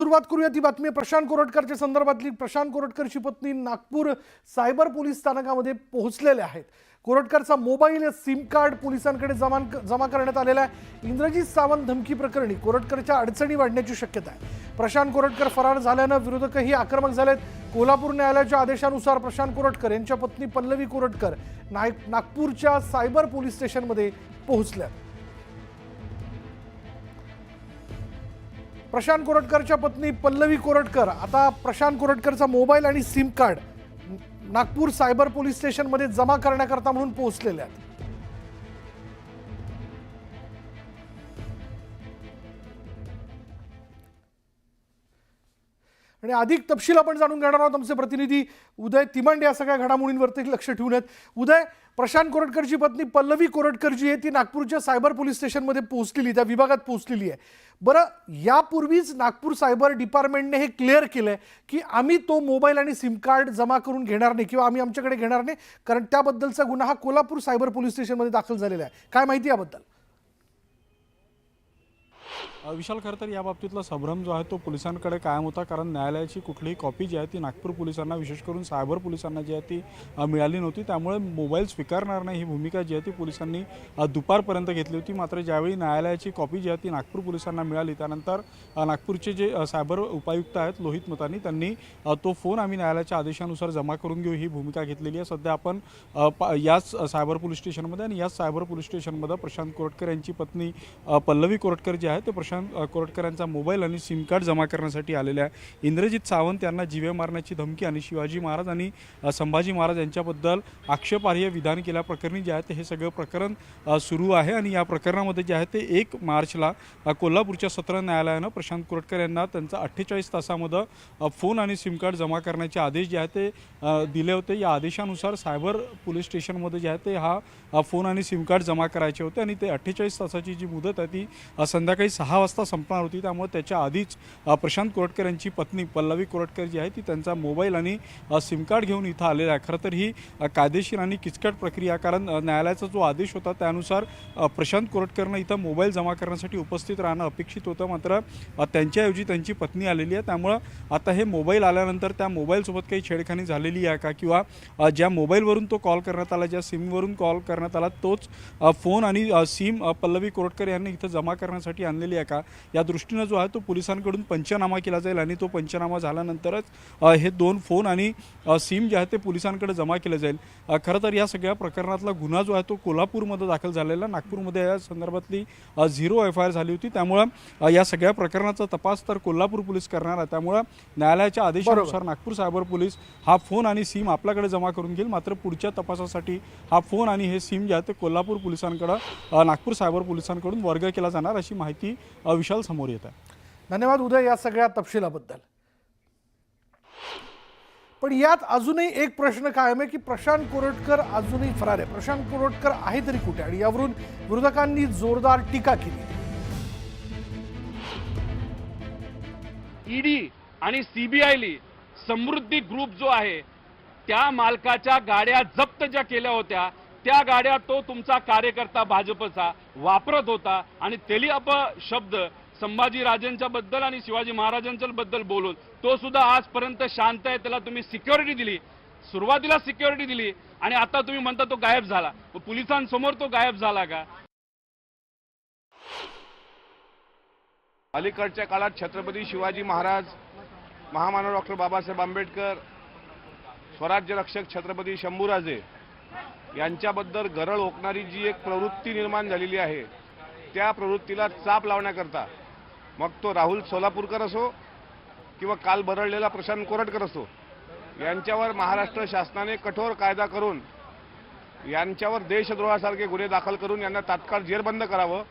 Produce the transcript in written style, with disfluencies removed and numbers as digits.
सुरुवात करूया ती बातमी प्रशांत कोरटकरच्या संदर्भातली। प्रशांत कोरटकरची पत्नी नागपूर सायबर पोलीस स्थानकामध्ये पोहोचलेले आहेत। कोरटकरचा मोबाईल सिम कार्ड पोलिसांकडे जमा करण्यात आलेला आहे। इंद्रजीत सावंत धमकी प्रकरणी कोरटकरच्या अडचणी वाढण्याची शक्यता आहे। प्रशांत कोरटकर फरार झाल्याने विरोधकही आक्रमक झालेत। कोल्हापूर न्यायालयाच्या आदेशानुसार प्रशांत कोरटकर यांच्या पत्नी पल्लवी कोरटकर नागपूरच्या सायबर पोलीस स्टेशनमध्ये पोहोचल्या। प्रशांत कोरटकरच्या पत्नी पल्लवी कोरटकर आता प्रशांत कोरटकरचा मोबाईल आणि SIM card Nagpur cyber police स्टेशनमध्ये जमा करण्याकरता म्हणून पोहोचलेले आहेत। आणि अधिक तपशील आपण जाणून घेणार आहोत। आमचे प्रतिनिधी उदय तिमांडे या सगळ्या घडामोडींवरती लक्ष ठेवून आहेत। उदय, प्रशांत कोरटकरची पत्नी पल्लवी कोरटकर जी आहे ती नागपूरच्या सायबर पोलीस स्टेशनमध्ये पोहोचलेली, त्या विभागात पोहोचलेली आहे। बरं, यापूर्वीच नागपूर सायबर डिपार्टमेंटने हे क्लिअर केलंय की आम्ही तो मोबाईल आणि सिम कार्ड जमा करून घेणार नाही किंवा आम्ही आमच्याकडे घेणार नाही, कारण त्याबद्दलचा गुन्हा हा कोल्हापूर सायबर पोलीस स्टेशनमध्ये दाखल झालेला आहे। काय माहिती याबद्दल? विशाल, खरं तर या बाबतीतला संभ्रम जो आहे तो पोलिसांकडे कायम होता, कारण न्यायालयाची कुठलीही कॉपी जी आहे ती नागपूर पोलिसांना, विशेष करून सायबर पोलिसांना जी आहे ती मिळाली नव्हती। त्यामुळे मोबाईल स्वीकारणार नाही ही भूमिका जी आहे ती पोलिसांनी दुपारपर्यंत घेतली होती। मात्र ज्यावेळी न्यायालयाची कॉपी जी आहे ती नागपूर पोलिसांना मिळाली त्यानंतर नागपूरचे जे सायबर उपायुक्त आहेत लोहित मतानी, त्यांनी तो फोन आम्ही न्यायालयाच्या आदेशानुसार जमा करून घेऊ ही भूमिका घेतलेली आहे। सध्या आपण याच सायबर पोलीस स्टेशनमध्ये आणि याच सायबर पोलीस स्टेशनमध्ये प्रशांत कोरटकर यांची पत्नी पल्लवी कोरटकर जी आहे ते प्रशांत कोरटकर यांचा मोबाईल आणि सिम कार्ड जमा करण्यासाठी आलेले आहे। इंद्रजीत सावंत यांना जीवे मारण्याची धमकी आणि शिवाजी महाराज आणि संभाजी महाराज यांच्याबद्दल आक्षेपार्ह विधान केल्याप्रकरणी जे आहे ते हे सगळं प्रकरण सुरू आहे। आणि या प्रकरणामध्ये जे आहे ते 1 मार्चला कोल्हापूरच्या सत्र न्यायालयानं प्रशांत कोरटकर यांना त्यांचा 48 तासामध्ये फोन आणि सिम कार्ड जमा करण्याचे आदेश जे आहे ते दिले होते। या आदेशानुसार सायबर पोलीस स्टेशनमध्ये जे आहे ते हा फोन आणि सिम कार्ड जमा करायचे होते आणि ते 48 तासाची जी मुदत आहे ती संध्याकाळी 6 वाजता संपणार होती। त्यामुळे त्याच्या आधीच प्रशांत कोरटकर यांची पत्नी पल्लवी कोरटकर जी आहे ती त्यांचा मोबाईल आणि सिम कार्ड घेऊन इथं आलेला आहे। खरं तर ही कायदेशीर आणि किचकट प्रक्रिया, कारण न्यायालयाचा जो आदेश होता त्यानुसार प्रशांत कोरटकरनं इथं मोबाईल जमा करण्यासाठी उपस्थित राहणं अपेक्षित होतं, मात्र त्यांच्याऐवजी त्यांची पत्नी आलेली आहे। त्यामुळं आता हे मोबाईल आल्यानंतर त्या मोबाईलसोबत काही छेडखानी झालेली आहे का, किंवा ज्या मोबाईलवरून तो कॉल करण्यात आला, ज्या सिमवरून कॉल करण्यात आला तोच फोन आणि सिम पल्लवी कोरटकर यांनी इथं जमा करण्यासाठी आणलेली आहे का, या दृष्टीनं जो आहे तो पोलिसांकडून पंचनामा केला जाईल आणि तो पंचनामा झाल्यानंतरच हे 2 फोन आणि सिम जे आहे ते पोलिसांकडे जमा केले जाईल। खरं तर या सगळ्या प्रकरणातला गुन्हा जो आहे तो कोल्हापूरमध्ये दाखल झालेला, नागपूरमध्ये या संदर्भातली 0 FIR झाली होती। त्यामुळं या सगळ्या प्रकरणाचा तपास तर कोल्हापूर पोलीस करणार आहे। त्यामुळं न्यायालयाच्या आदेशानुसार नागपूर सायबर पोलीस हा फोन आणि सिम आपल्याकडे जमा करून घेईल, मात्र पुढच्या तपासासाठी हा फोन आणि हे सिम जे आहे ते कोल्हापूर पोलिसांकडे नागपूर सायबर पोलिसांकडून वर्ग केला जाणार अशी माहिती विशाल समोर येत आहे। धन्यवाद उदय या सगळ्या तपशिलाबद्दल। पण यात अजूनही एक प्रश्न कायम आहे की प्रशांत कोरटकर अजूनही फरार आहे। प्रशांत कोरटकर आहे तरी कुठे, आणि यावरून विरोधकांनी जोरदार टीका केली। ईडी आणि सीबीआयली समृद्धी ग्रुप जो आहे त्या मालकाच्या गाड्या जप्त ज्या केल्या होत्या त्या गाड्या तो तुमचा कार्यकर्ता भाजपचा वापरत होता, आणि तेली शब्द संभाजी राजांच्या बद्दल आणि शिवाजी महाराजांच्या बद्दल बोलून तो सुद्धा आजपर्यंत शांत आहे। त्याला तुम्ही सिक्युरिटी दिली, सुरुवातीला सिक्युरिटी दिली, आणि आता तुम्ही म्हणता तो गायब झाला। पोलिसांसमोर तो गायब झाला का? अलीकडच्या काळात छत्रपती शिवाजी महाराज, महामानव डॉक्टर बाबासाहेब आंबेडकर, स्वराज्य रक्षक छत्रपती शंभूराजे यांच्याबद्दल गरळ ओकणारी जी एक प्रवृत्ती निर्माण झालेली आहे त्या प्रवृत्तीला चाप लावण्याकरता मग तो राहुल सोलापूरकर असो किंवा काल बरळलेला प्रशांत कोरटकर असो, यांच्यावर महाराष्ट्र शासनाने कठोर कायदा करून यांच्यावर देशद्रोहासारखे गुन्हे दाखल करून यांना तात्काळ जेरबंद करावं।